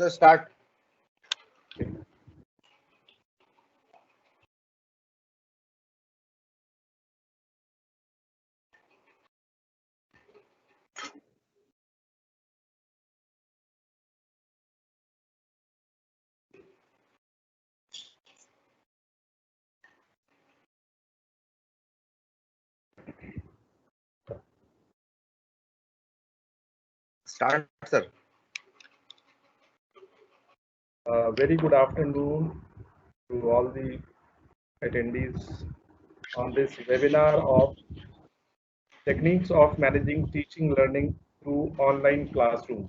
So start. Start, sir. Very good afternoon to all the attendees on this webinar of techniques of managing teaching learning through online classroom.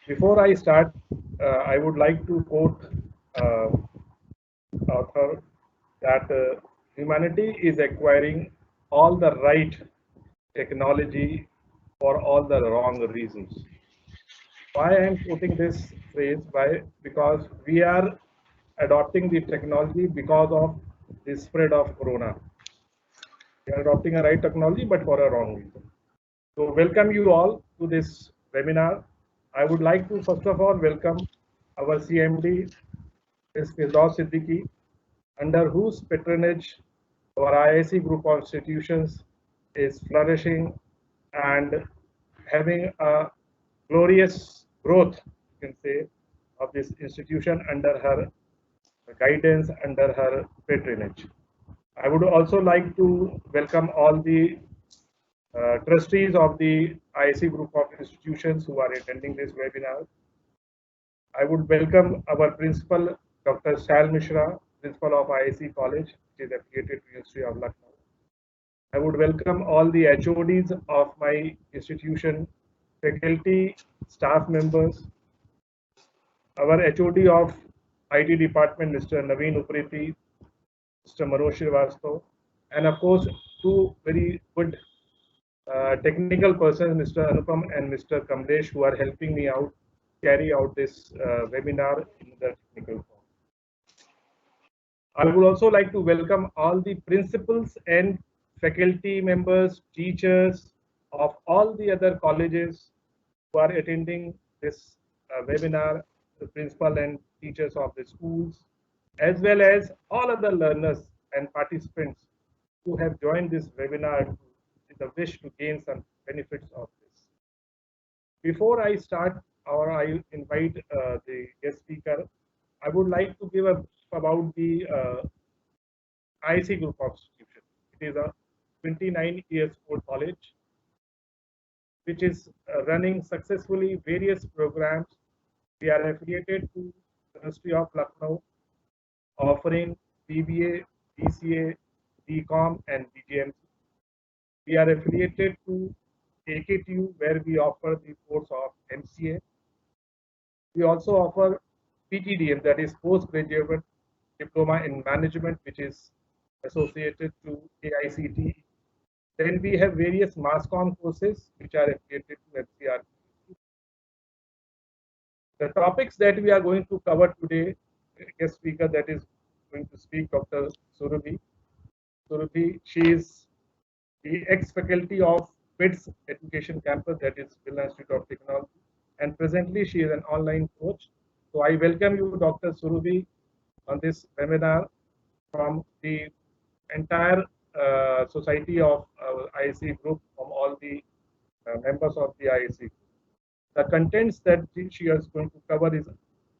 Before I start, I would like to quote uh, author that humanity is acquiring all the right technology for all the wrong reasons. Why I am quoting this phrase? Why? Because we are adopting the technology because of the spread of corona. We are adopting a right technology, but for a wrong reason. So, welcome you all to this webinar. I would like to first of all welcome our CMD, Ms. Firdaus Siddiqui, under whose patronage our IIC group of institutions is flourishing and having a glorious growth, you can say, of this institution under her guidance, under her patronage. I would also like to welcome all the trustees of the IIC group of institutions who are attending this webinar. I would welcome our principal, Dr. Shal Mishra, principal of IIC College, which is affiliated to University of Lucknow. I would welcome all the HODs of my institution, faculty, staff members, our HOD of IT department, Mr. Naveen Upreti, Mr. Manoj Srivastav, and of course, two very good technical persons, Mr. Anupam and Mr. Kamlesh, who are helping me out carry out this webinar in the technical form. I would also like to welcome all the principals and faculty members, teachers of all the other colleges who are attending this webinar, the principal and teachers of the schools, as well as all other learners and participants who have joined this webinar with the wish to gain some benefits of this. Before I start or I invite the guest speaker, I would like to give a brief about the IIC Group of Institutions. It is a 29 years old college which is running successfully various programs. We are affiliated to University of Lucknow, offering BBA, BCA, BCom, and BGMC. We are affiliated to AKTU, where we offer the course of MCA. We also offer PGDM, that is Postgraduate Diploma in Management, which is associated to AICTE. Then we have various MassCom courses, which are affiliated to MCR. The topics that we are going to cover today, guest speaker that is going to speak, Dr. Surabhi. Surabhi, she is the ex-faculty of BITS Education Campus, that is Birla Institute of Technology, and presently she is an online coach. So I welcome you, Dr. Surabhi, on this webinar from the entire society of IIC group, from all the members of the IIC. The contents that she is going to cover is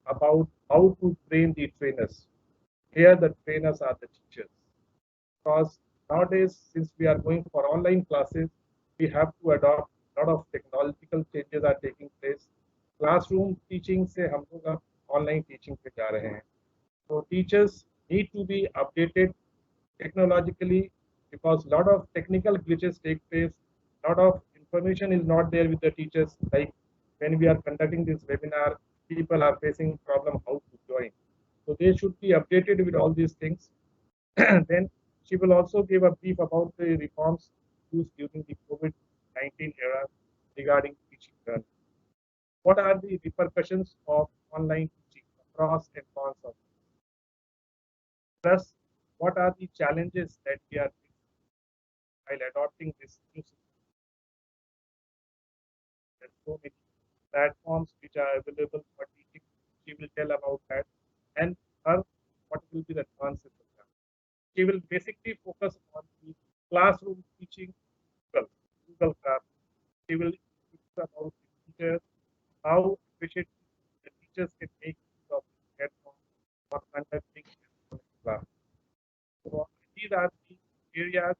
about how to train the trainers. Here, the trainers are the teachers. Because nowadays, since we are going for online classes, we have to adopt a lot of technological changes are taking place. Classroom teaching से हम लोग अब online teaching पे जा रहे हैं. So teachers need to be updated technologically because a lot of technical glitches take place. A lot of information is not there with the teachers. Like when we are conducting this webinar, people are facing problem how to join. So they should be updated with all these things. Then she will also give a brief about the reforms used during the COVID-19 era regarding teaching learning. What are the repercussions of online teaching, pros and cons of it? Plus, what are the challenges that we are facing while adopting this new system? There's so many. platforms which are available for teaching. She will tell about that, and her what will be the advances of that. She will basically focus on the classroom teaching, Google Classroom. She will talk about the teachers, how efficient the teachers can make use of the platform for conducting class. So these are the areas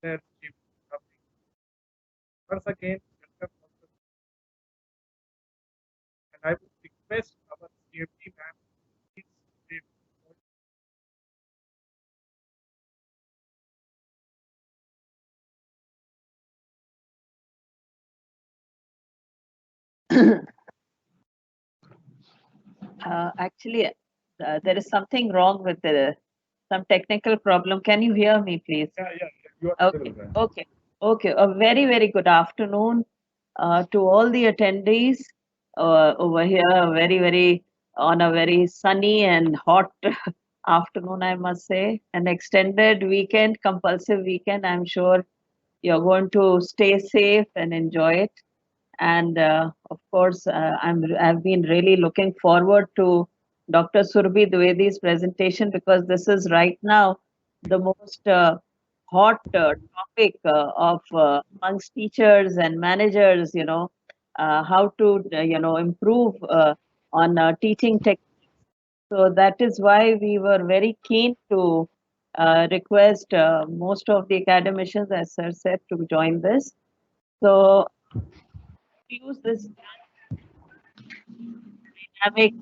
where she will be covering. Once again, welcome, Dr. And I would request our CFD ma'am, please say Actually, there is something wrong with some technical problem. Can you hear me, please? yeah, you are Okay, available, ma'am. okay. A very, very good afternoon to all the attendees over here. Very on a very sunny and hot afternoon, I must say. An extended weekend, compulsive weekend. I'm sure you're going to stay safe and enjoy it. And of course, I've been really looking forward to Dr. Surbhi Dwivedi's presentation, because this is right now the most hot topic of amongst teachers and managers. How to improve on teaching techniques. So that is why we were very keen to request most of the academicians, as Sir said, to join this. So use this dynamic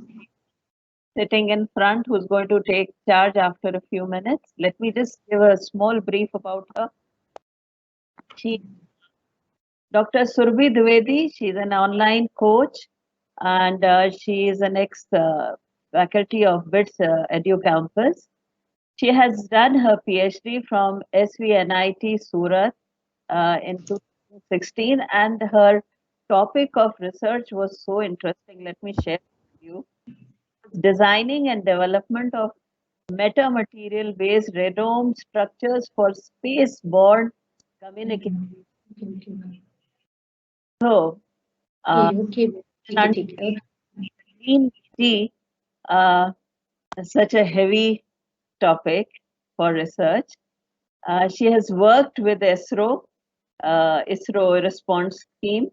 sitting in front, who's going to take charge after a few minutes. Let me just give a small brief about her. She, Dr. Surbhi Dwivedi, she's an online coach, and she is an ex-faculty of BITS EduCampus. She has done her PhD from SVNIT Surat in 2016, and her topic of research was so interesting. Let me share with you. Designing and development of metamaterial based radome structures for space-borne communication. So, green tea, such a heavy topic for research. She has worked with ISRO response scheme.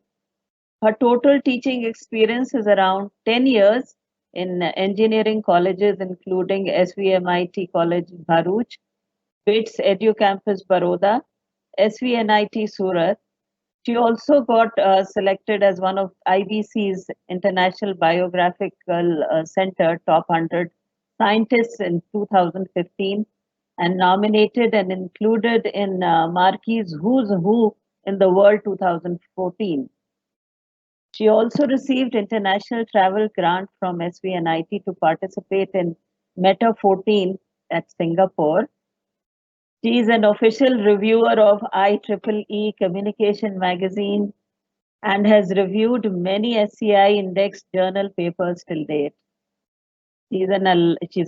Her total teaching experience is around 10 years in engineering colleges, including SVMIT College Bharuch, BITS EduCampus Baroda, SVNIT Surat. She also got selected as one of IBC's International Biographical Center Top 100 Scientists in 2015, and nominated and included in Marquis Who's Who in the World 2014. She also received international travel grant from SVNIT to participate in Meta 14 at Singapore. She is an official reviewer of IEEE Communication Magazine and has reviewed many SCI indexed journal papers till date. She's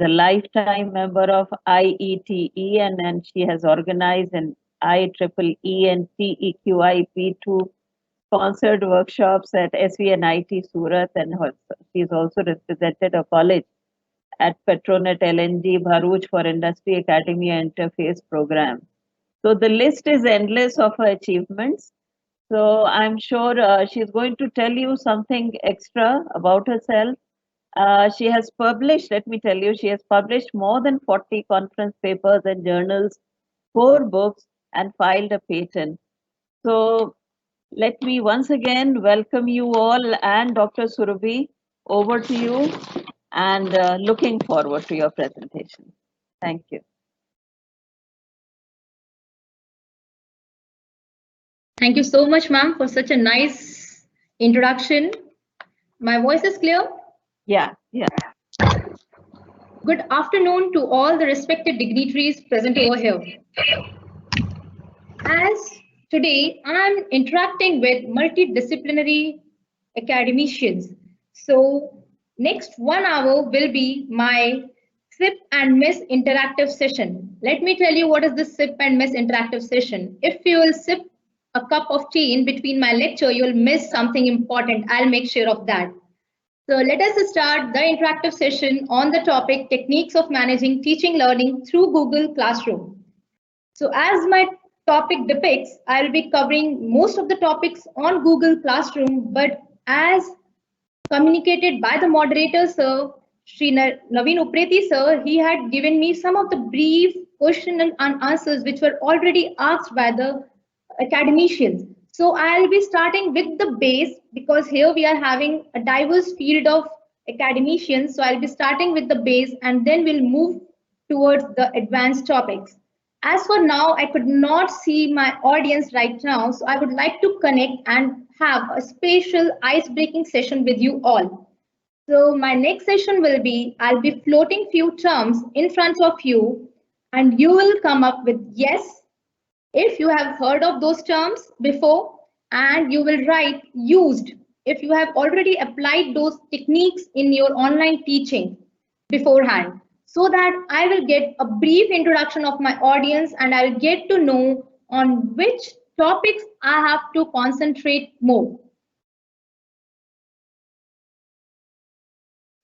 a lifetime member of IETE, and she has organized an IEEE and TEQIP2 sponsored workshops at SVNIT Surat, and she's also represented a college at Petronet LNG Bharuch for Industry Academia Interface Program. So the list is endless of her achievements. So I'm sure she's going to tell you something extra about herself. She has published, let me tell you, she has published more than 40 conference papers and journals, 4 books, and filed a patent. So let me once again welcome you all, and Dr. Surbhi, over to you, and looking forward to your presentation. Thank you. Thank you so much, ma'am, for such a nice introduction. My voice is clear? Yeah. Good afternoon to all the respected dignitaries present over here. As today I'm interacting with multidisciplinary academicians, so next 1 hour will be my SIP and Miss interactive session. Let me tell you what is the SIP and Miss interactive session. If you will SIP a cup of tea in between my lecture, you'll miss something important. I'll make sure of that. So let us start the interactive session on the topic techniques of managing teaching learning through Google Classroom. So as my topic depicts, I'll be covering most of the topics on Google Classroom, but as communicated by the moderator, sir, Sri Naveen Upreti, sir, he had given me some of the brief questions and answers which were already asked by the academicians. So I'll be starting with the base because here we are having a diverse field of academicians. So I'll be starting with the base and then we'll move towards the advanced topics. As for now, I could not see my audience right now, so I would like to connect and have a special ice-breaking session with you all. So my next session will be, I'll be floating few terms in front of you and you will come up with yes, if you have heard of those terms before, and you will write used if you have already applied those techniques in your online teaching beforehand, so that I will get a brief introduction of my audience and I'll get to know on which topics I have to concentrate more.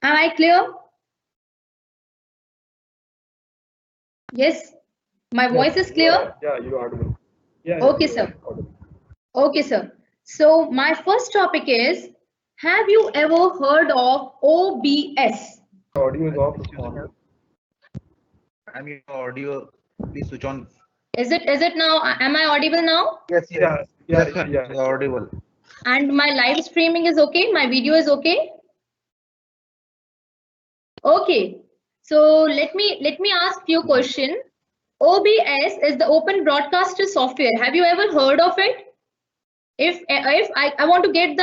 Am I clear? Yes, my voice is clear? Yeah, you are audible. Yeah, Okay, you sir. are audible. Okay, sir. So my first topic is, have you ever heard of OBS? Audio is off. On. I'm your audio. Please switch on. Is it now? Am I audible now? Yes, Yeah, yes, yeah, yeah. you're audible. And my live streaming is okay? My video is okay? Okay. So let me ask you a question. OBS is the Open Broadcaster software. Have you ever heard of it? If I want to get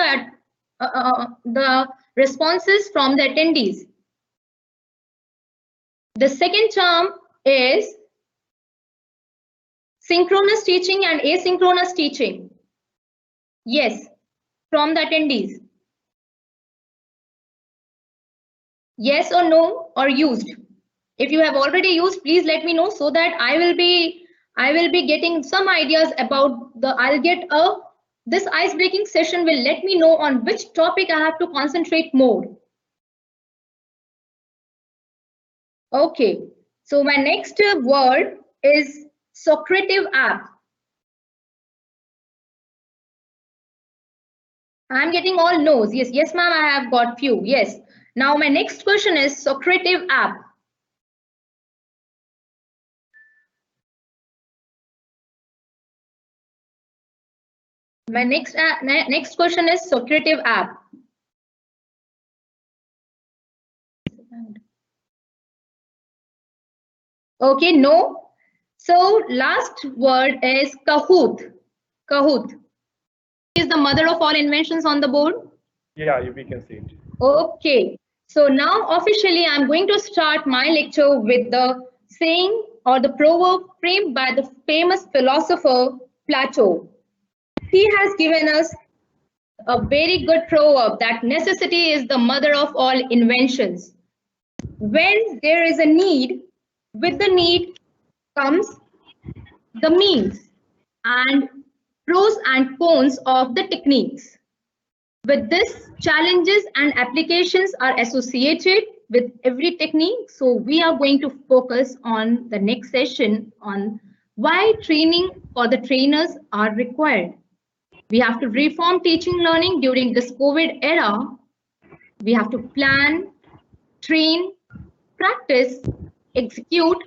the responses from the attendees. The second term is synchronous teaching and asynchronous teaching. Yes, from the attendees. Yes or no, or used. If you have already used, please let me know so that I will be getting some ideas about this ice-breaking session will let me know on which topic I have to concentrate more. Okay, so my next word is Socrative app. I'm getting all no's. Yes, ma'am, I have got few. Yes. Now my next question is Socrative app. My next question is Socrative app. Okay, no. So last word is Kahoot. Kahoot is the mother of all inventions on the board. Yeah, we can see it. Okay. So now officially I'm going to start my lecture with the saying or the proverb framed by the famous philosopher Plato. He has given us a very good proverb that necessity is the mother of all inventions. When there is a need, with the need comes the means and pros and cons of the techniques. With this, challenges and applications are associated with every technique. So we are going to focus on the next session on why training for the trainers are required. We have to reform teaching learning during this COVID era. We have to plan, train, practice, execute,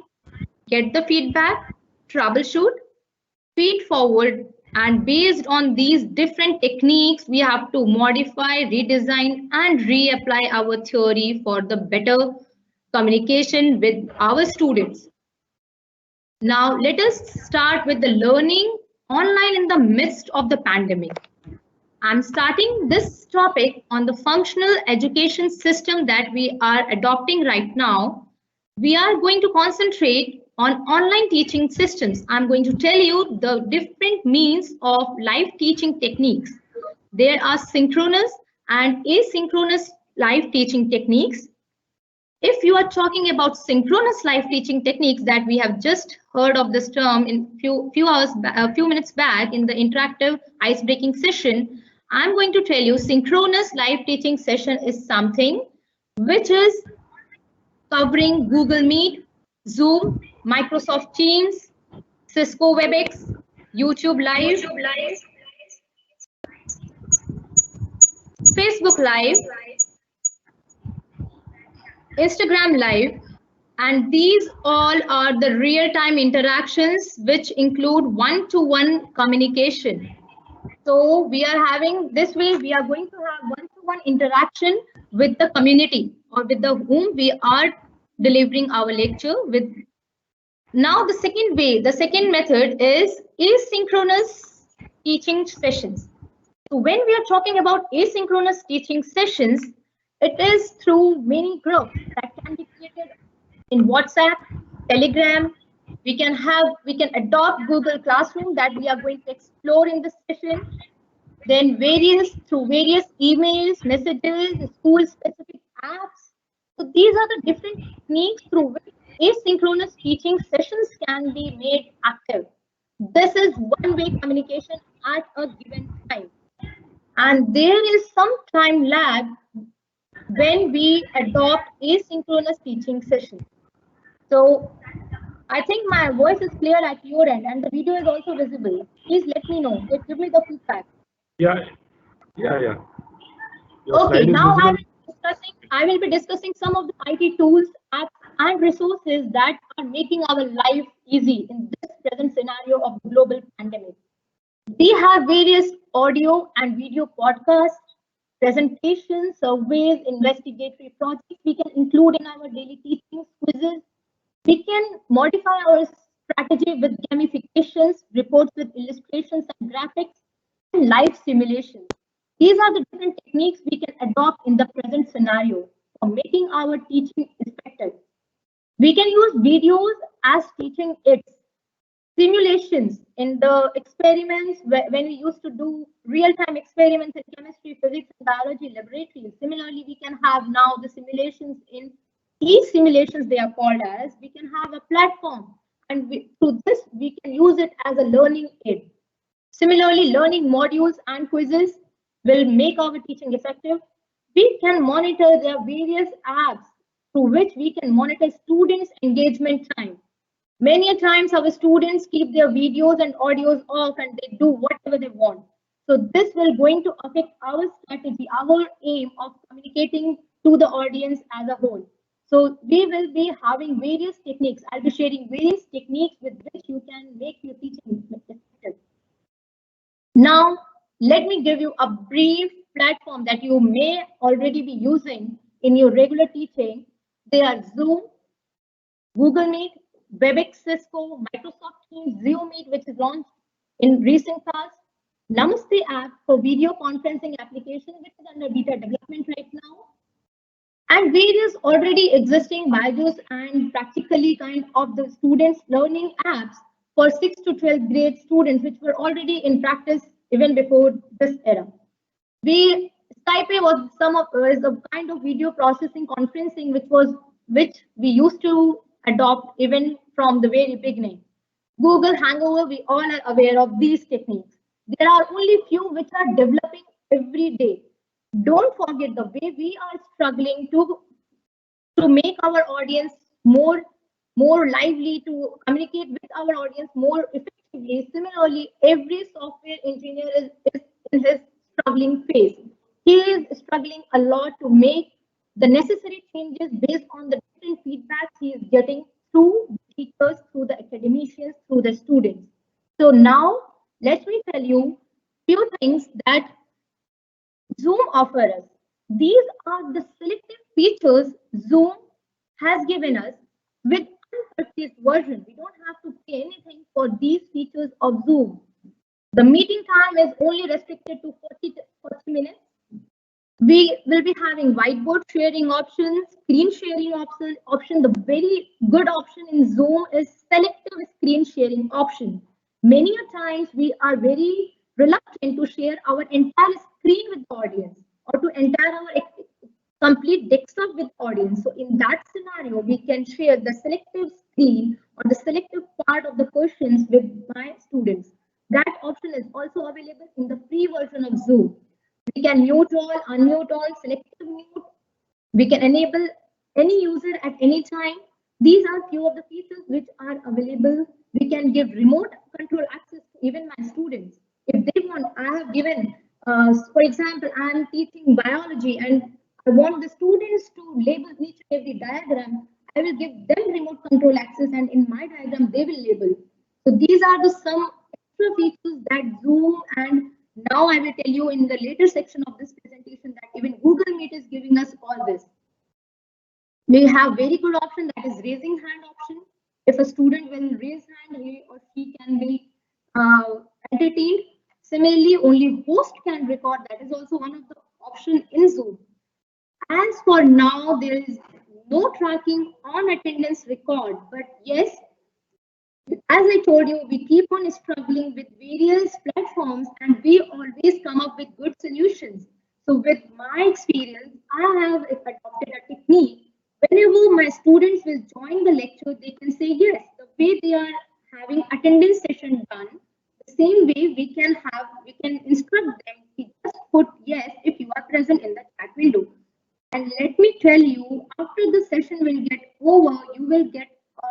get the feedback, troubleshoot, feed forward, and based on these different techniques, we have to modify, redesign, and reapply our theory for the better communication with our students. Now, let us start with the learning online in the midst of the pandemic. I'm starting this topic on the functional education system that we are adopting right now. We are going to concentrate on online teaching systems. I'm going to tell you the different means of live teaching techniques. There are synchronous and asynchronous live teaching techniques. If you are talking about synchronous live teaching techniques that we have just heard of this term in few minutes back in the interactive ice-breaking session, I'm going to tell you synchronous live teaching session is something which is covering Google Meet, Zoom, Microsoft Teams, Cisco WebEx, YouTube Live, Facebook Live, Instagram Live, and these all are the real-time interactions which include one-to-one communication. So we are having this way, we are going to have one-to-one interaction with the community or with the whom we are delivering our lecture with. Now the second way, the second method is asynchronous teaching sessions. So when we are talking about asynchronous teaching sessions, it is through many groups that can be created in WhatsApp, Telegram. We can adopt Google Classroom that we are going to explore in this session. Then through various emails, messages, school-specific apps. So these are the different techniques through which asynchronous teaching sessions can be made active. This is one-way communication at a given time. And there is some time lag when we adopt asynchronous teaching sessions. So I think my voice is clear at your end and the video is also visible. Please let me know. Give me the feedback. Yeah. Your Okay, slide is now visible. I will be discussing some of the IT tools, apps, and resources that are making our life easy in this present scenario of the global pandemic. We have various audio and video podcasts, presentations, surveys, investigatory projects we can include in our daily teaching quizzes. We can modify our strategy with gamifications, reports with illustrations and graphics, and live simulations. These are the different techniques we can adopt in the present scenario for making our teaching effective. We can use videos as teaching aids, simulations in the experiments when we used to do real-time experiments in chemistry, physics, and biology laboratories. Similarly, we can have now the simulations in e-simulations, they are called as. We can have a platform, and through this, we can use it as a learning aid. Similarly, learning modules and quizzes will make our teaching effective. We can monitor their various apps through which we can monitor students' engagement time. Many times our students keep their videos and audios off and they do whatever they want. So this will going to affect our strategy, our aim of communicating to the audience as a whole. So we will be having various techniques. I'll be sharing various techniques with which you can make your teaching effective. Now, let me give you a brief platform that you may already be using in your regular teaching. They are Zoom, Google Meet, WebEx, Cisco, Microsoft Teams, ZioMeet, which is launched in recent past, Namaste app for video conferencing application, which is under beta development right now, and various already existing Byju's and practically kind of the students learning apps for 6th to 12th grade students, which were already in practice even before this era. Skype is a kind of video processing conferencing which we used to adopt even from the very beginning. Google Hangover, we all are aware of these techniques. There are only few which are developing every day. Don't forget the way we are struggling to make our audience more lively, to communicate with our audience more effectively. Similarly, every software engineer is in his struggling phase. He is struggling a lot to make the necessary changes based on the different feedbacks he is getting through the teachers, through the academicians, through the students. So now, let me tell you few things that Zoom offers us. These are the selective features Zoom has given us with unpurchased version. We don't have to pay anything for these features of Zoom. The meeting time is only restricted to 40 minutes. We will be having whiteboard sharing options, screen sharing option. The very good option in Zoom is selective screen sharing option. Many a times we are very reluctant to share our entire screen with the audience or to enter our complete desktop with audience. So in that scenario, we can share the selective screen or the selective part of the questions with my students. That option is also available in the free version of Zoom. We can mute all, unmute all, selective mute. We can enable any user at any time. These are few of the features which are available. We can give remote control access to even my students. If they want, I have given, for example, I am teaching biology and I want the students to label each and every diagram. I will give them remote control access and in my diagram, they will label. So these are the some extra features that Zoom, and now I will tell you in the later section of this presentation that even Google Meet is giving us all this. We have very good option, that is raising hand option. If a student will raise hand, he or she can be entertained. Similarly, only host can record. That is also one of the option in Zoom. As for now, there is no tracking on attendance record, but yes, as I told you, we keep on struggling with various platforms and we always come up with good solutions. So with my experience, I have adopted a technique. Whenever my students will join the lecture, they can say yes. The way they are having attendance session done, the same way we can instruct them to just put yes if you are present in the chat window. And let me tell you, after the session will get over, you will get a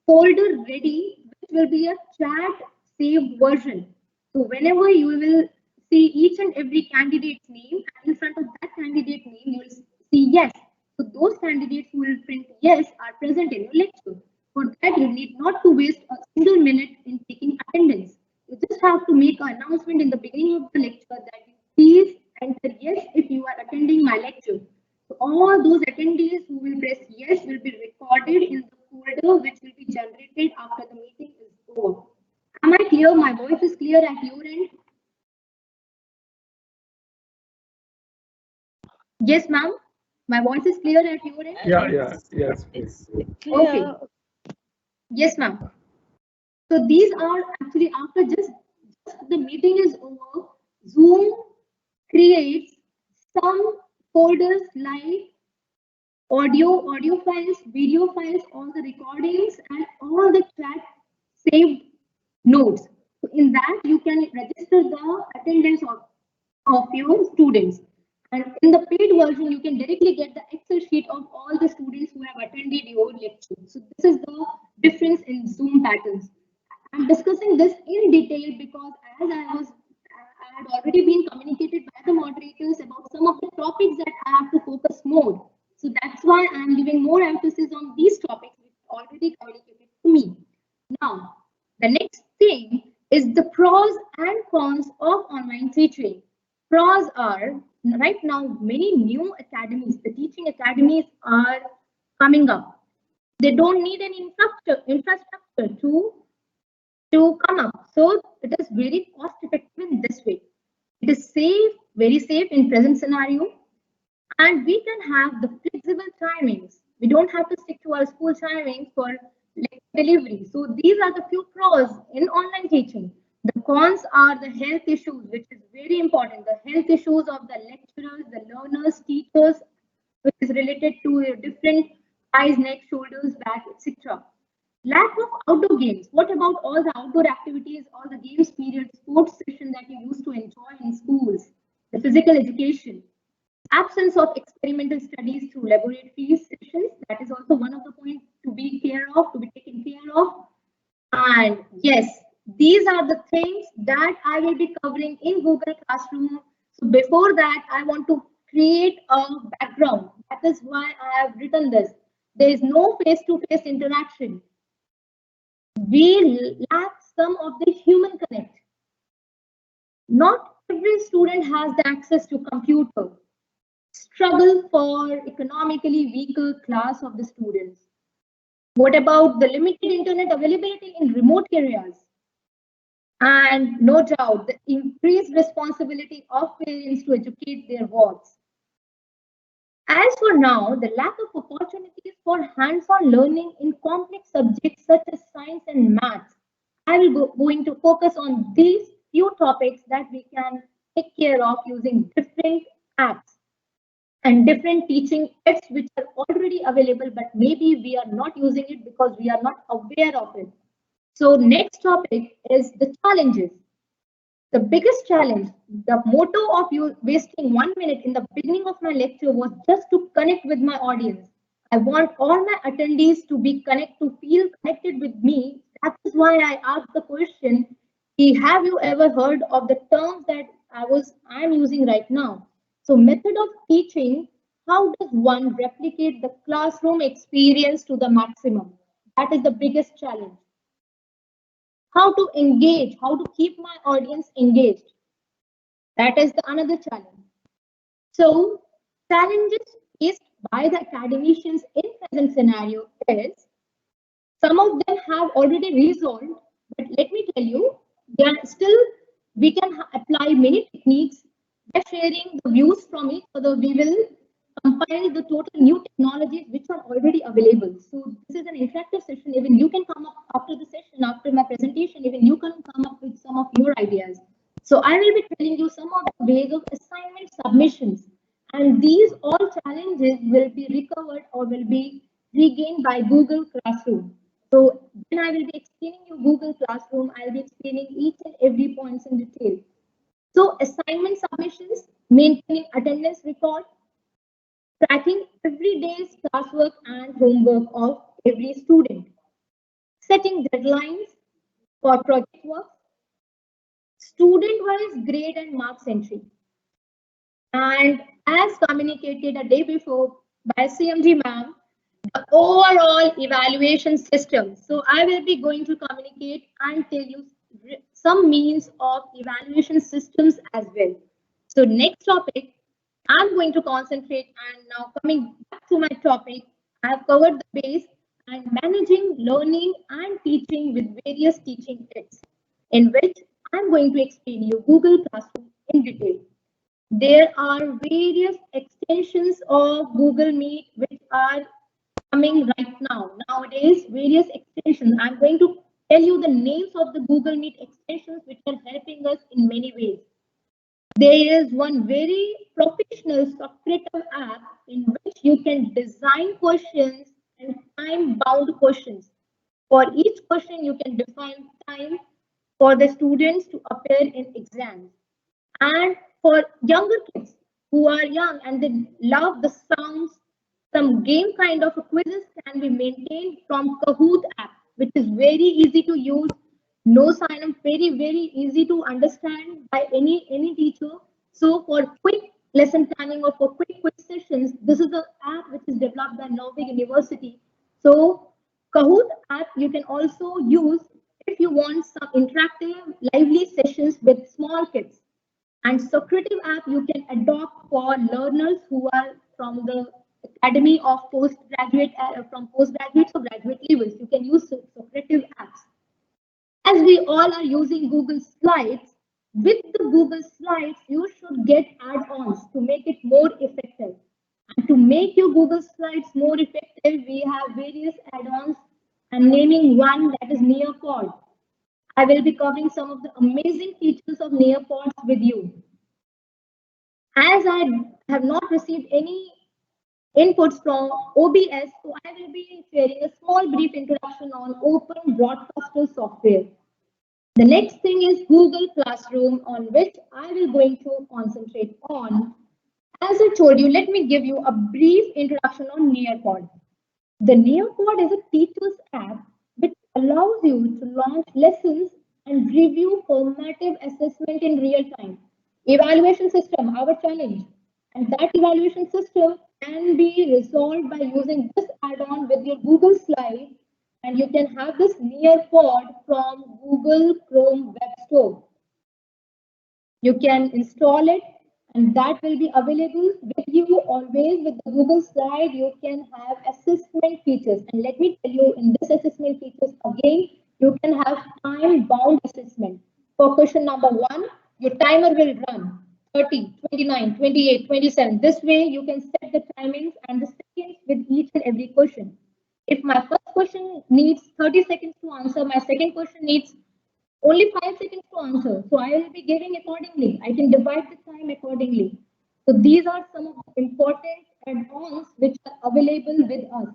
folder ready, which will be a chat saved version. So whenever you will see each and every candidate's name, and in front of that candidate name, you will see yes. So those candidates who will print yes are present in your lecture. For that, you need not to waste a single minute in taking attendance. You just have to make an announcement in the beginning of the lecture that please enter yes if you are attending my lecture. So all those attendees who will press yes will be recorded in the folder which will be generated after the meeting is over. Am I clear? My voice is clear at your end? Yes, ma'am. My voice is clear at your end? Yes, please. Okay. Yes, ma'am. So these are actually after just the meeting is over, Zoom creates some folders like audio files, video files, all the recordings, and all the chat saved notes. So in that, you can register the attendance of your students. And in the paid version, you can directly get the Excel sheet of all the students who have attended your lecture. So this is the difference in Zoom patterns. I'm discussing this in detail because as I had already been communicated by the moderators about some of the topics that I have to focus more. So that's why I'm giving more emphasis on these topics which are already communicated to me. Now, the next thing is the pros and cons of online teaching. Pros are, right now, many new academies, the teaching academies are coming up. They don't need any infrastructure to come up. So it is very cost effective in this way. It is safe, very safe in present scenario. And we can have the flexible timings. We don't have to stick to our school timings for delivery. So these are the few pros in online teaching. The cons are the health issues, which is very important. The health issues of the lecturers, the learners, teachers, which is related to different eyes, neck, shoulders, back, etc. Lack of outdoor games. What about all the outdoor activities, all the games period, sports session that you used to enjoy in schools, the physical education? Absence of experimental studies through laboratory sessions. That is also one of the points to be taken care of. And yes, these are the things that I will be covering in Google Classroom. So before that, I want to create a background. That is why I have written this. There is no face-to-face interaction. We lack some of the human connect. Not every student has the access to computer. Struggle for economically weaker class of the students. What about the limited internet availability in remote areas? And no doubt, the increased responsibility of parents to educate their wards. As for now, the lack of opportunities for hands-on learning in complex subjects such as science and maths. I will going to focus on these few topics that we can take care of using different apps. and different teaching aids which are already available, but maybe we are not using it because we are not aware of it. So next topic is the challenges. The biggest challenge, the motto of you wasting 1 minute in the beginning of my lecture was just to connect with my audience. I want all my attendees to feel connected with me. That is why I asked the question, have you ever heard of the terms that I'm using right now? So method of teaching, how does one replicate the classroom experience to the maximum? That is the biggest challenge. How to engage, how to keep my audience engaged. That is the another challenge. So challenges faced by the academicians in present scenario is some of them have already resolved, but let me tell you, they are still we can apply many techniques by sharing the views from each other. We will compile the total new technologies which are already available. So this is an interactive session. Even you can come up after the session, after my presentation, even you can come up with some of your ideas. So I will be telling you some of the ways of assignment submissions, and these all challenges will be recovered or will be regained by Google Classroom. So when I will be explaining you Google Classroom, I'll be explaining each and every points in detail. So assignment submissions, maintaining attendance record, tracking every day's classwork and homework of every student, setting deadlines for project work, student-wise grade and marks entry. And as communicated a day before by CMG ma'am, the overall evaluation system. So I will be going to communicate and tell you some means of evaluation systems as well. So next topic, I'm going to concentrate, and now coming back to my topic, I have covered the base and managing learning and teaching with various teaching aids, in which I'm going to explain you Google Classroom in detail. There are various extensions of Google Meet which are coming right now. Nowadays, various extensions. I'm going to tell you the names of the Google Meet extensions which are helping us in many ways. There is one very professional Socrative app in which you can design questions and time-bound questions. For each question, you can define time for the students to appear in exams. And for younger kids who are young and they love the sounds, some game kind of quizzes can be maintained from Kahoot app, which is very easy to use, no sign up, very easy to understand by any teacher. So for quick lesson planning or for quick sessions, this is the app which is developed by Norway University. So Kahoot app you can also use if you want some interactive, lively sessions with small kids. And Socrative app you can adopt for learners who are from the academy of postgraduate, from postgraduate or graduate levels. You can use Socrative apps. As we all are using Google Slides, with the Google Slides, you should get add-ons to make it more effective. And to make your Google Slides more effective, we have various add-ons, and naming one that is Nearpod. I will be covering some of the amazing features of Nearpods with you. As I have not received any inputs from OBS, so I will be sharing a small brief introduction on Open Broadcaster software. The next thing is Google Classroom, on which I will going to concentrate on. As I told you, let me give you a brief introduction on Nearpod. The Nearpod is a teacher's app which allows you to launch lessons and review formative assessment in real time. Evaluation system, our challenge. And that evaluation system can be resolved by using this add-on with your Google Slide, and you can have this Nearpod from Google Chrome Web Store. You can install it, and that will be available with you always. With the Google Slide, you can have assessment features. And let me tell you, in this assessment features, again, you can have time-bound assessment. For question number 1, your timer will run 30, 29, 28, 27. This way, you can set the timings and the seconds with each and every question. If my first question needs 30 seconds to answer, my second question needs only 5 seconds to answer. So I will be giving accordingly. I can divide the time accordingly. So these are some of the important add-ons which are available with us,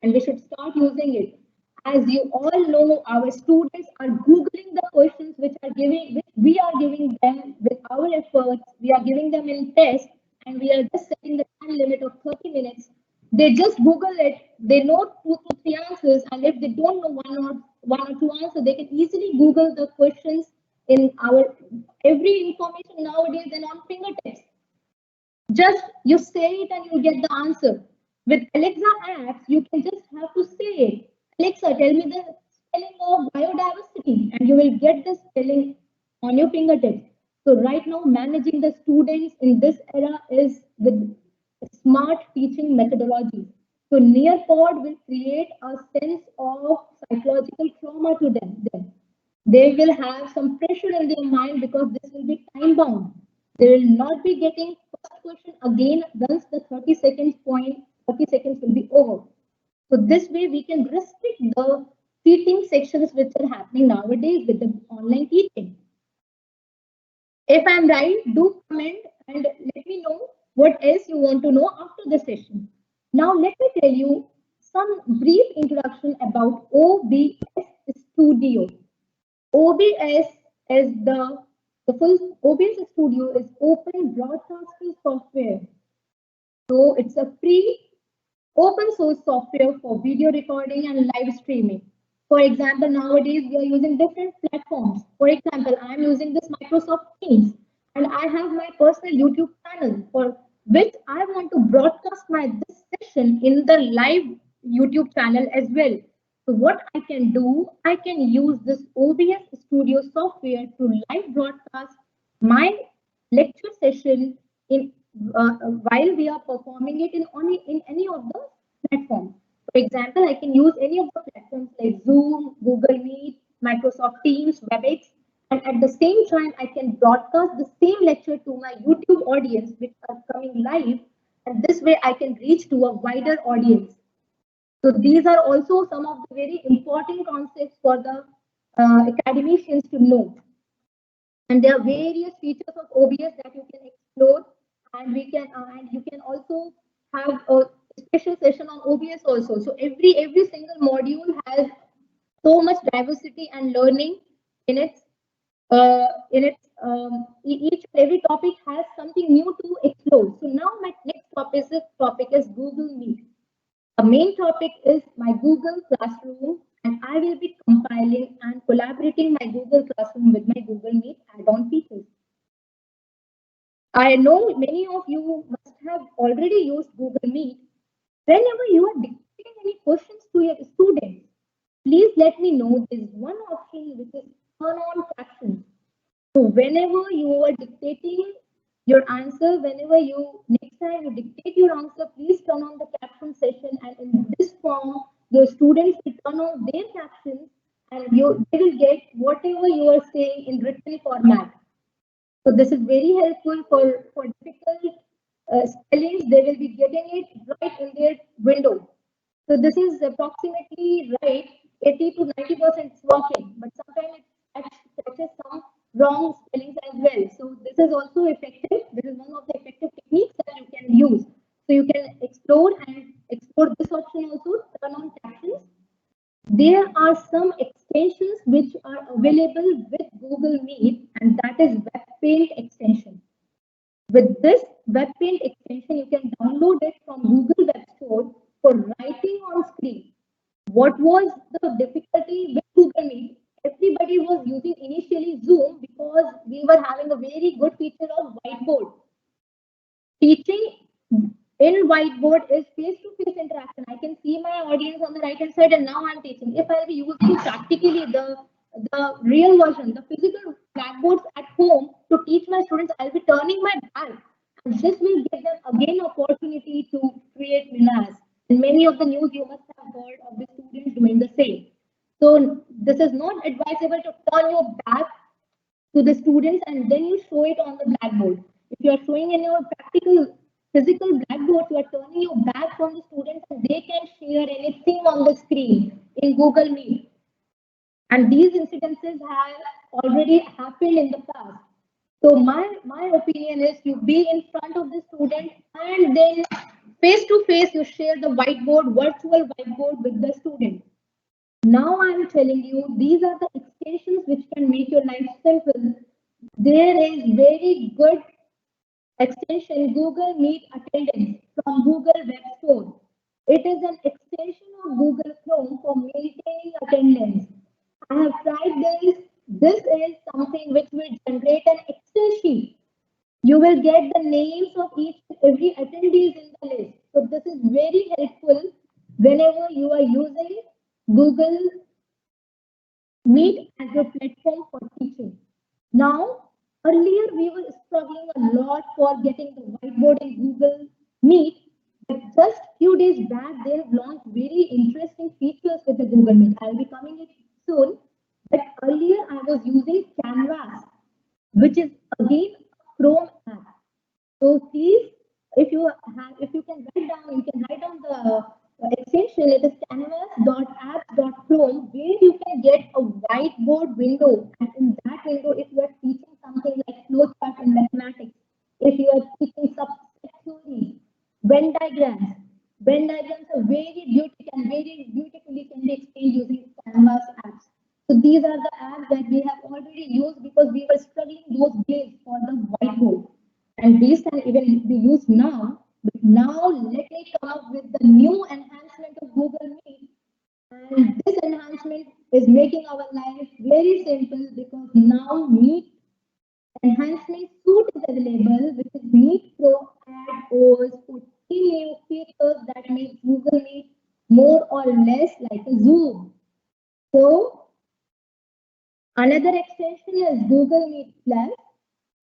and we should start using it. As you all know, our students are Googling the questions which we are giving them with our efforts. We are giving them in tests, and we are just setting the time limit of 30 minutes. They just Google it. They know 2 to 3 answers, and if they don't know one or two answers, they can easily Google the questions in our every information nowadays and on fingertips. Just you say it and you get the answer. With Alexa apps, you can just have to say it. Alexa, tell me the spelling of biodiversity, and you will get the spelling on your fingertips. So right now, managing the students in this era is with smart teaching methodologies. So Nearpod will create a sense of psychological trauma to them. They will have some pressure in their mind because this will be time bound. They will not be getting first question again once the 30 seconds point, 30 seconds will be over. So this way we can restrict the cheating sections which are happening nowadays with the online teaching. If I'm right, do comment and let me know what else you want to know after the session. Now let me tell you some brief introduction about OBS Studio. OBS is the full OBS Studio is open broadcasting software. So it's a free open source software for video recording and live streaming. For example, nowadays we are using different platforms. For example, I'm using this Microsoft Teams, and I have my personal YouTube channel for which I want to broadcast my this session in the live YouTube channel as well. So what I can do, I can use this OBS Studio software to live broadcast my lecture session in while we are performing it in any of the platforms. For example, I can use any of the platforms like Zoom, Google Meet, Microsoft Teams, WebEx, and at the same time, I can broadcast the same lecture to my YouTube audience, which are coming live, and this way I can reach to a wider audience. So these are also some of the very important concepts for the academicians to know. And there are various features of OBS that you can explore, and you can also have a special session on OBS also. So every single module has so much diversity and learning in its each every topic has something new to explore. So now my next topic is Google Meet. The main topic is my Google Classroom, and I will be compiling and collaborating my Google Classroom with my Google Meet add-on features. I know many of you must have already used Google Meet. Whenever you are dictating any questions to your students, please let me know. There is one option which is turn on captions. So whenever you are dictating your answer, next time you dictate your answer, please turn on the caption session, and in this form, your students will turn on their captions, and they will get whatever you are saying in written format. So this is very helpful for difficult spellings. They will be getting it right in their window. So this is approximately right, 80 to 90% is working, but sometimes it catches some wrong spellings as well. So this is also effective. This is one of the effective techniques that you can use. So you can explore this option also, turn on captions. There are some extensions which are available with Google Meet, and that is WebPaint extension. With this WebPaint extension, you can download it from Google Web Store for writing on screen. What was the difficulty with Google Meet? Everybody was using initially Zoom because we were having a very good feature of whiteboard. Teaching in whiteboard is face-to-face interaction. I can see my audience on the right-hand side, and now I'm teaching. If I'll be using practically the real version, the physical blackboards at home to teach my students, I'll be turning my back, and this will give them again opportunity to create winners. And many of the news you must have heard of the students doing the same. So this is not advisable to turn your back to the students and then you show it on the blackboard. If you are showing in your practical physical blackboard, you are turning your back from the students and they can share anything on the screen in Google Meet. And these incidences have already happened in the past. So my opinion is you be in front of the student and then face to face you share the whiteboard, virtual whiteboard with the student. Now I'm telling you, these are the extensions which can make your life simple. There is very good extension Google Meet Attendance from Google Web Store. It is an extension of Google Chrome for maintaining attendance. I have tried this. This is something which will generate an Excel sheet. You will get the names of each and every attendees in the list. So this is very helpful whenever you are using Google Meet as a platform for teaching. Now, earlier we were struggling a lot for getting the whiteboard in Google Meet, but just few days back they have launched very interesting features with the Google Meet. I'll be coming it soon. But earlier I was using Canvas, which is again a Chrome app. So please, if you can write down, you can write down the extension. It is canvas.apps.chrome, where you can get a whiteboard window. And in that window, if you are teaching something like flowchart in mathematics, if you are teaching subset theory, Venn diagrams are very beautiful and very beautifully can be explained using Canvas apps. So these are the apps that we have already used because we were struggling those days for the whiteboard. And these can even be used now. But now let me come up with the new enhancement of Google Meet. And this enhancement is making our life very simple because now Meet enhancement suite is available, which is Meet Pro Add OS 14 new features that make Google Meet more or less like a Zoom. So another extension is Google Meet Plus,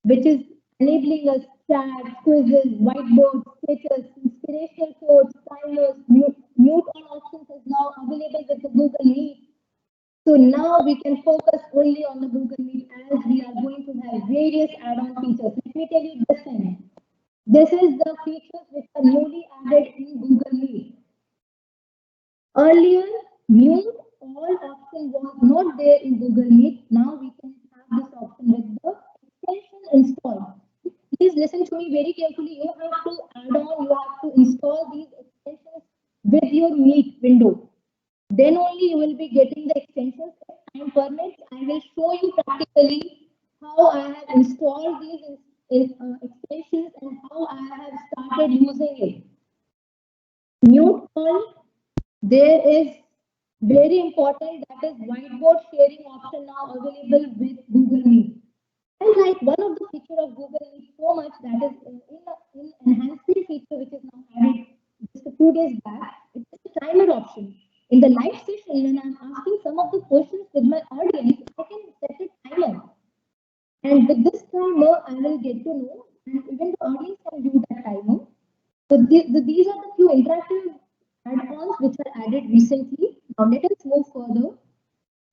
which is enabling us chat, quizzes, whiteboards, sketches, inspirational quotes, timers, mute all options is now available with the Google Meet. So now we can focus only on the Google Meet as we are going to have various add-on features. Let me tell you this thing. This is the features which are newly added in Google Meet. Earlier, mute all option was not there in Google Meet. Now we can have this option with the extension installed. Please listen to me very carefully. You have to add on, you have to install these extensions with your Meet window. Then only you will be getting the extensions. If time permits, I will show you practically how I have installed these extensions and how I have started using it. Mute all, there is very important, that is whiteboard sharing option now available with Google Meet. I like one of the feature of Google Meet so much, that is in enhancement feature which is now added just a few days back. It's a timer option. In the live session, when I'm asking some of the questions with my audience, I can set a timer. And with this timer, I will get to know, and even the audience can view that timer. So these are the few interactive add-ons which are added recently. Now let us move further.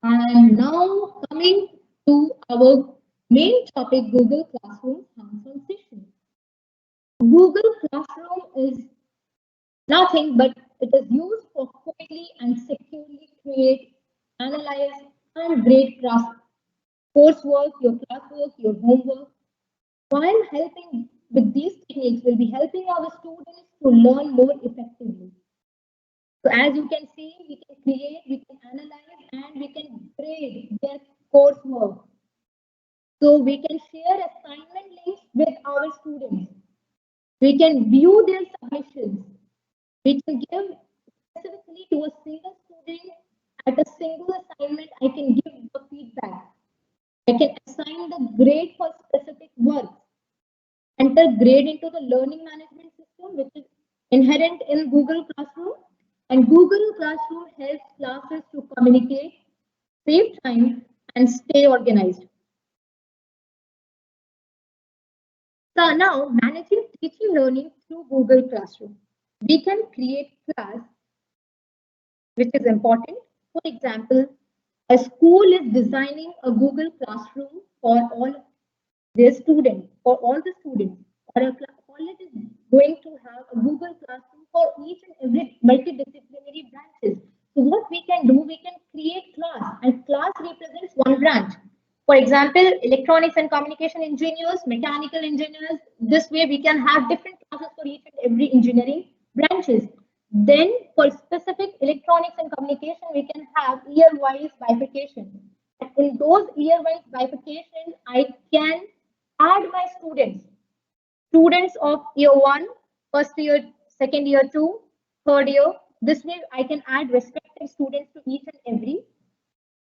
And now coming to our main topic, Google Classroom hands-on session. Google Classroom is nothing but it is used for quickly and securely create, analyze, and grade coursework, your classwork, your homework. While helping with these techniques, will be helping our students to learn more effectively. So as you can see, we can create, we can analyze, and we can grade their coursework. So we can share assignment links with our students. We can view their submissions. We can give specifically to a single student at a single assignment. I can give the feedback. I can assign the grade for specific work. Enter grade into the learning management system, which is inherent in Google Classroom. And Google Classroom helps classes to communicate, save time, and stay organized. So now, managing teaching learning through Google Classroom. We can create class, which is important. For example, a school is designing a Google Classroom for all their students, for all the students, or a college is going to have a Google Classroom for each and every multidisciplinary branches. So what we can do, we can create class, and class represents one branch. For example, electronics and communication engineers, mechanical engineers. This way we can have different classes for each and every engineering branches. Then for specific electronics and communication, we can have year-wise bifurcation. And in those year-wise bifurcation, I can add my students of year 1, first year, second year 2, third year. This way I can add respective students to each and every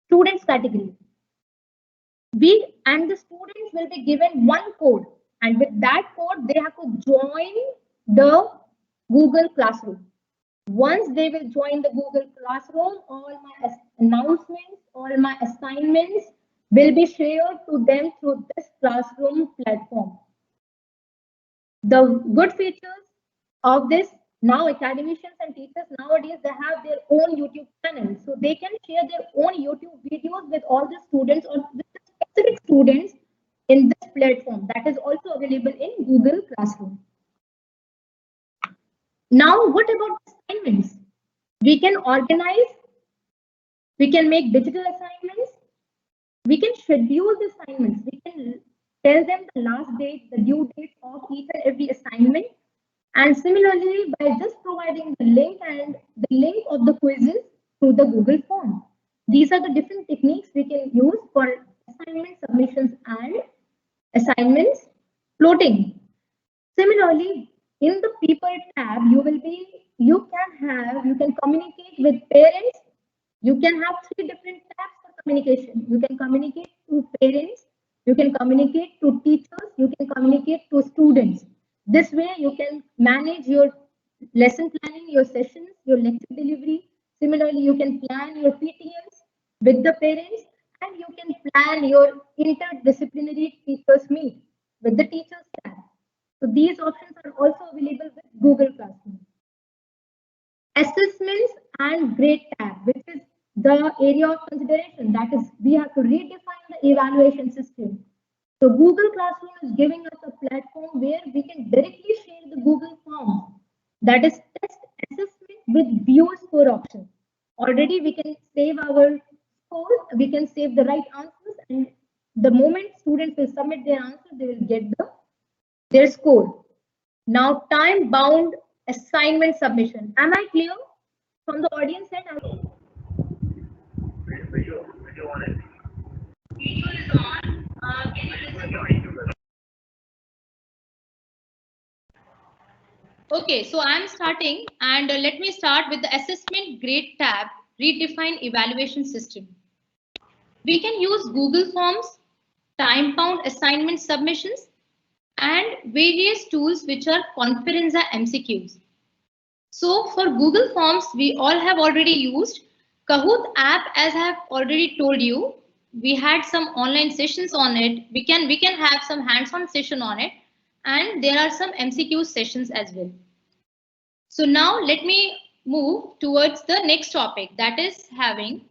students category. And the students will be given one code, and with that code they have to join the Google Classroom. Once they will join the Google Classroom, all my announcements, all my assignments will be shared to them through this classroom platform. The good features of this, now academicians and teachers nowadays, they have their own YouTube channel, so they can share their own YouTube videos with all the students or with the specific students in this platform that is also available in Google Classroom. Now, what about assignments? We can organize, we can make digital assignments, we can schedule the assignments, we can tell them the last date, the due date of each and every assignment. And similarly, by just providing the link and the link of the quizzes through the Google form. These are the different techniques we can use for assignment submissions and assignments floating. Similarly, in the people tab, you can communicate with parents. You can have 3 different tabs for communication. You can communicate to parents, you can communicate to teachers, you can communicate to students. This way you can manage your lesson planning, your sessions, your lecture delivery. Similarly, you can plan your PTMs with the parents, and you can plan your interdisciplinary teachers meet with the teachers tab. So these options are also available with Google Classroom. Assessments and grade tab, which is the area of consideration. That is, we have to redefine the evaluation system. So Google Classroom is giving us a platform where we can directly share the Google Form, that is test assessment with view score option. Already we can save our scores, we can save the right answers, and the moment students will submit their answer, they will get their score. Now, time-bound assignment submission. Am I clear from the audience end? Video on it. Video is on. Okay, so I'm starting, and let me start with the assessment grade tab, redefine evaluation system. We can use Google Forms, time-bound assignment submissions, and various tools which are Conferenza MCQs. So for Google Forms, we all have already used Kahoot app, as I have already told you. We had some online sessions on it. We can have some hands-on session on it, and there are some MCQ sessions as well. So now let me move towards the next topic, that is having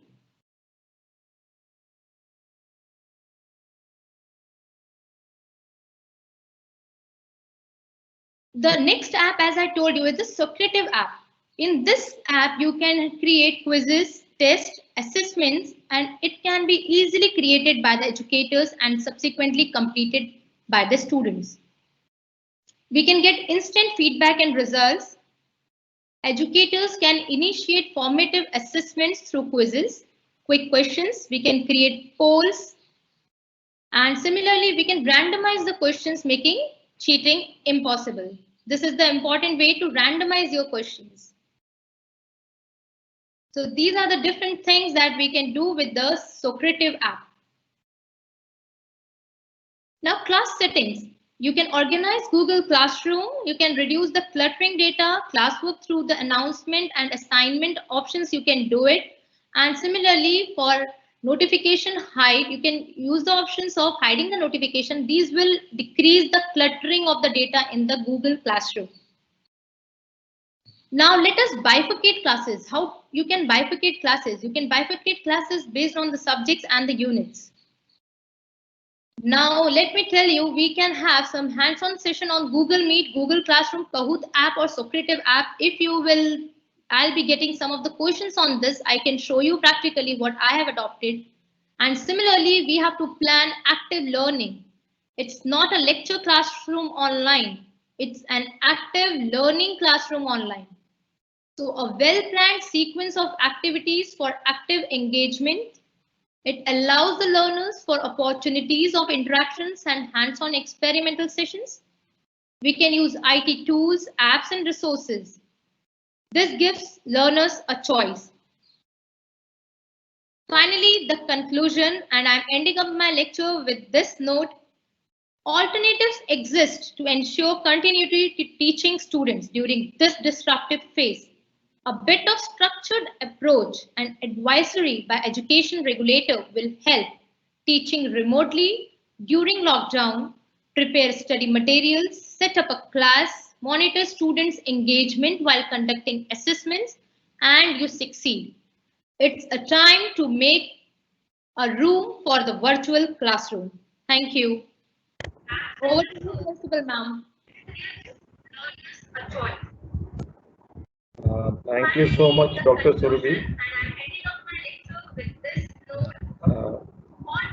the next app, as I told you, is the Socrative app. In this app, you can create quizzes, tests, assessments, and it can be easily created by the educators and subsequently completed by the students. We can get instant feedback and results. Educators can initiate formative assessments through quizzes, quick questions. We can create polls. And similarly, we can randomize the questions, making cheating impossible. This is the important way to randomize your questions. So these are the different things that we can do with the Socrative app. Now, class settings. You can organize Google Classroom. You can reduce the cluttering data, classwork through the announcement and assignment options. You can do it. And similarly, for notification hide, you can use the options of hiding the notification. These will decrease the cluttering of the data in the Google Classroom. Now let us bifurcate classes. How you can bifurcate classes? You can bifurcate classes based on the subjects and the units. Now let me tell you, we can have some hands-on session on Google Meet, Google Classroom, Kahoot app or Socrative app. If you will, I'll be getting some of the questions on this. I can show you practically what I have adopted. And similarly, we have to plan active learning. It's not a lecture classroom online. It's an active learning classroom online. So a well-planned sequence of activities for active engagement. It allows the learners for opportunities of interactions and hands-on experimental sessions. We can use IT tools, apps, and resources. This gives learners a choice. Finally, the conclusion, and I'm ending up my lecture with this note. Alternatives exist to ensure continuity to teaching students during this disruptive phase. A bit of structured approach and advisory by education regulator will help teaching remotely during lockdown, prepare study materials, set up a class, monitor students' engagement while conducting assessments, and you succeed. It's a time to make a room for the virtual classroom. Thank you. Over to you, Principal Ma'am. Thank you so much, Dr. Surabhi.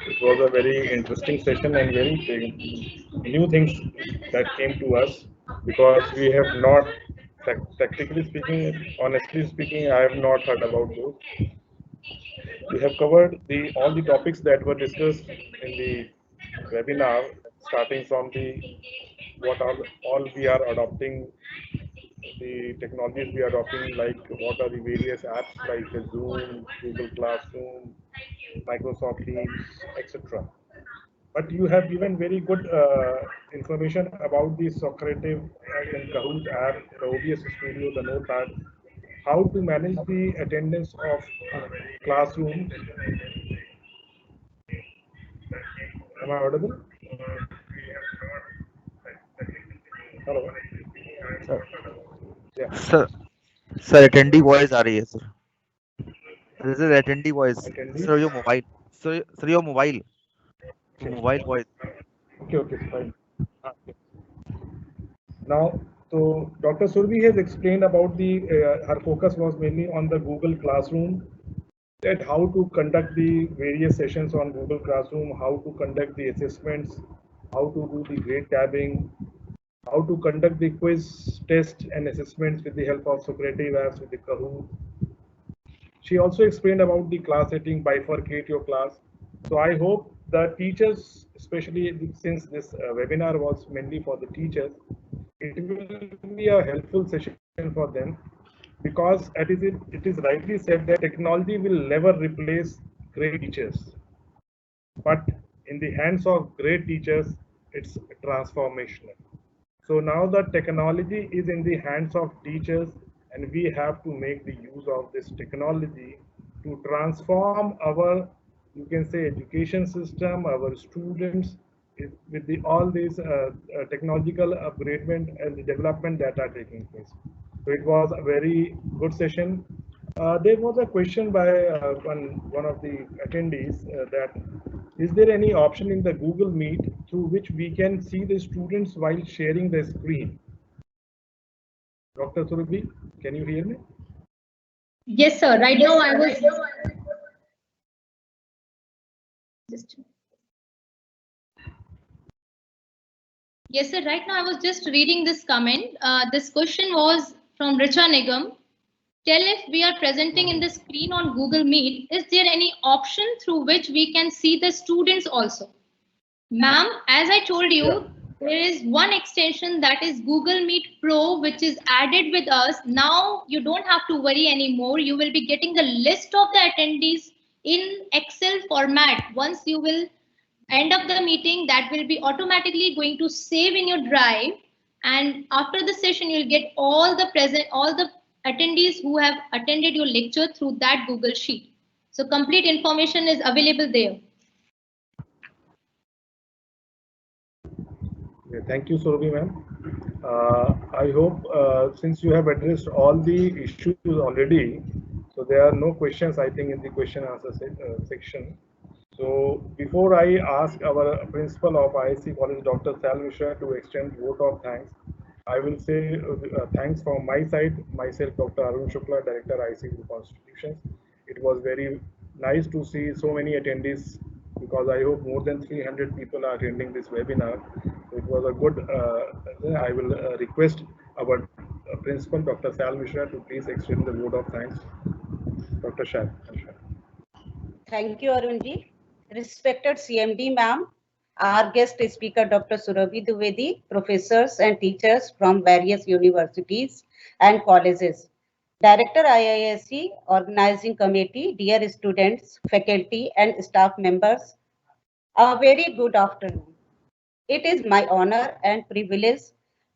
It was a very interesting session and very new things that came to us because we have not, practically speaking, honestly speaking, I have not heard about those. We have covered all the topics that were discussed in the webinar, starting from what all we are adopting, the technologies we are adopting, like what are the various apps like Zoom, Google Classroom, Microsoft Teams, etc. But you have given very good information about the Socrative and Kahoot app, the OBS Studio, the Notepad, how to manage the attendance of classrooms. Am I audible? Hello. Sir, Yeah. sir, attendee voice आ रही है sir. This is attendee voice. Attendee? Sir, your mobile. Sir, your mobile. Mobile voice. Okay, fine. Now, so Dr. Surbi has explained about her focus was mainly on the Google Classroom, that how to conduct the various sessions on Google Classroom, how to conduct the assessments, how to do the grade tabbing, how to conduct the quiz, test, and assessments with the help of Socrative apps with the Kahoot. She also explained about the class setting, bifurcate your class. So I hope the teachers, especially since this webinar was mainly for the teachers, it will be a helpful session for them, because it is rightly said that technology will never replace great teachers. But in the hands of great teachers, it's transformational. So now the technology is in the hands of teachers, and we have to make the use of this technology to transform our, you can say, education system, our students, with all these technological upgradement and development that are taking place. So it was a very good session. There was a question by one of the attendees that is there any option in the Google Meet through which we can see the students while sharing the screen? Dr. Surabhi, can you hear me? Yes, sir. Right now I was just. Yes, sir. Right now I was just reading this comment. This question was from Richa Nigam. Tell if we are presenting in the screen on Google Meet, is there any option through which we can see the students also? Ma'am, as I told you, there is one extension that is Google Meet Pro, which is added with us. Now you don't have to worry anymore. You will be getting the list of the attendees in Excel format. Once you will end up the meeting, that will be automatically going to save in your drive. And after the session, you'll get all the attendees who have attended your lecture through that Google Sheet. So complete information is available there. Yeah, thank you, Surabhi ma'am. I hope since you have addressed all the issues already, so there are no questions, I think, in the question answer section. So before I ask our principal of IISc College, Dr. Sal Mishra, to extend vote of thanks, I will say thanks from my side, myself, Dr. Arun Shukla, Director, IISc Group Institutions. It was very nice to see so many attendees, because I hope more than 300 people are attending this webinar. It was a good, I will request our principal, Dr. Sal Mishra, to please extend the vote of thanks. Dr. Shah. Thank you, Arunji. Respected CMD ma'am, our guest speaker, Dr. Surabhi Dwivedi, professors and teachers from various universities and colleges, Director IISc, Organizing Committee, dear students, faculty and staff members, a very good afternoon. It is my honor and privilege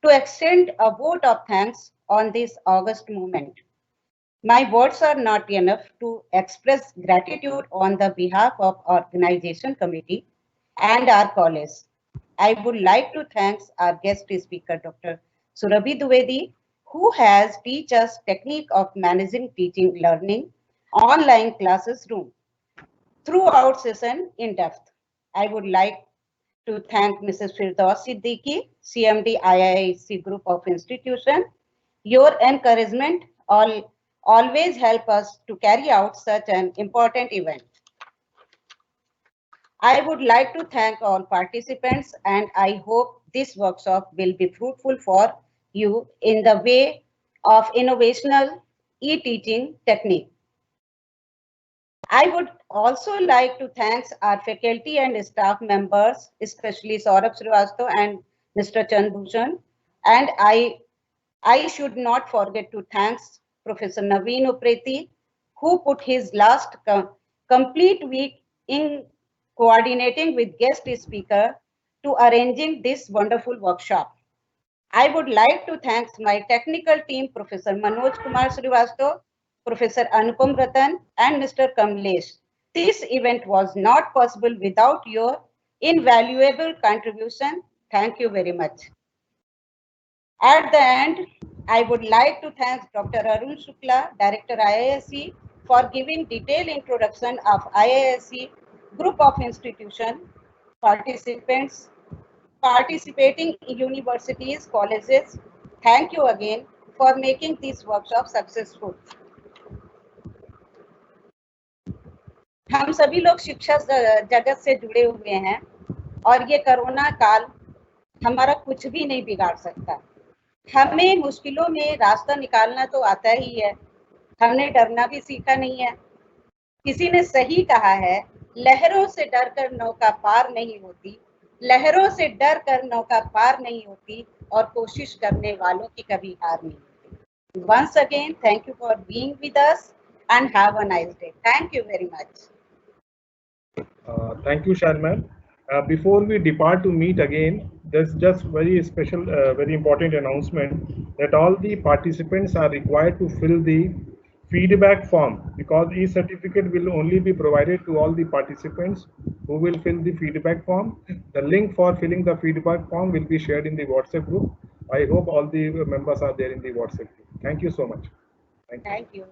to extend a vote of thanks on this August moment. My words are not enough to express gratitude on the behalf of organization committee and our college. I would like to thank our guest speaker, Dr. Surabhi Dwivedi, who has teach us technique of managing teaching learning online classes room throughout session in depth. I would like to thank Mrs. Firdaus Siddiqui, CMD IISc Group of Institution. Your encouragement always help us to carry out such an important event. I would like to thank all participants, and I hope this workshop will be fruitful for you in the way of innovational e-teaching technique. I would also like to thank our faculty and staff members, especially Saurabh Srivastava and Mr. Chandbhushan. And I should not forget to thank Professor Naveen Upreti, who put his last complete week in coordinating with guest speaker to arranging this wonderful workshop. I would like to thank my technical team, Professor Manoj Kumar Srivastava, Professor Anupam Ratan, and Mr. Kamlesh. This event was not possible without your invaluable contribution. Thank you very much. At the end, I would like to thank Dr. Arun Shukla, Director IISc, for giving detailed introduction of IISc group of institution, participants, participating universities, colleges. Thank you again for making this workshop successful. हम सभी लोग शिक्षा जगत से जुड़े हुए हैं और ये कोरोना काल हमारा कुछ भी नहीं बिगाड़ सकता। हमें मुश्किलों में रास्ता निकालना तो आता ही है, हमने डरना भी सीखा नहीं है। किसी ने सही कहा है, लहरों से डरकर नौका पार नहीं होती, लहरों से डर कर नौका पार नहीं होती और कोशिश करने वालों की कभी हार नहीं होती। Once again, thank you for being with us and have a nice day. Thank you very much. Thank you, Sharman. Before we depart to meet again, there's just very special, very important announcement that all the participants are required to fill the feedback form, because e-certificate will only be provided to all the participants who will fill the feedback form. The link for filling the feedback form will be shared in the WhatsApp group. I hope all the members are there in the WhatsApp group. Thank you so much. Thank you.